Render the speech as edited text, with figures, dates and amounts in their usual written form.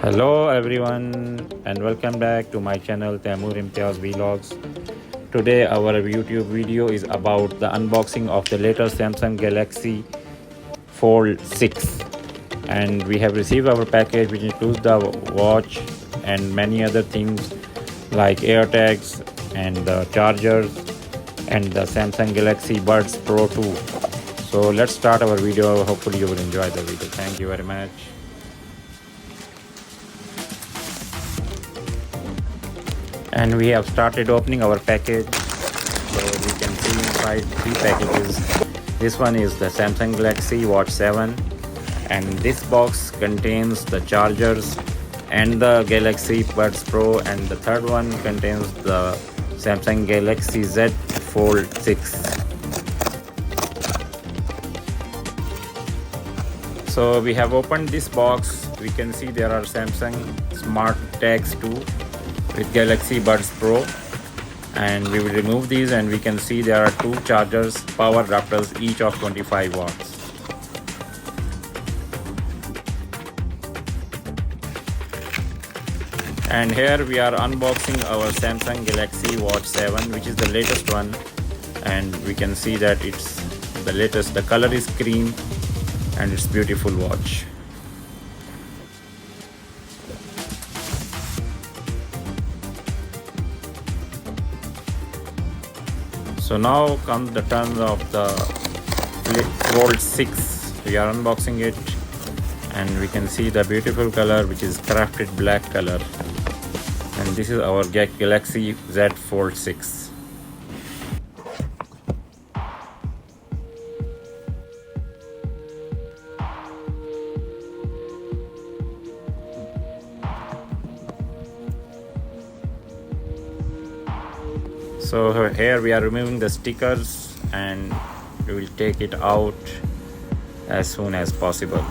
Hello everyone and welcome back to my channel Taimur Imtiaz Vlogs. Today our YouTube video is about the unboxing of the latest Samsung Galaxy Fold 6, and we have received our package which includes the watch and many other things like AirTags and the chargers and the Samsung Galaxy Buds Pro 2. So let's start our video. Hopefully you will enjoy the video. Thank you very much. And we have started opening our package, so we can see inside three packages. This one is the Samsung Galaxy Watch 7, and this box contains the chargers and the Galaxy Buds Pro, and the third one contains the Samsung Galaxy Z Fold 6. So we have opened this box. We can see there are Samsung Smart Tags 2 with Galaxy Buds Pro, and we will remove these, and we can see there are two chargers, power adapters, each of 25 watts. And here we are unboxing our Samsung Galaxy Watch 7, which is the latest one, and we can see that it's the latest. The color is cream and it's beautiful watch. So now comes the turn of the Fold 6. We are unboxing it, and we can see the beautiful color, which is crafted black color. And this is our Galaxy Z Fold 6. So here we are removing the stickers, and we will take it out as soon as possible.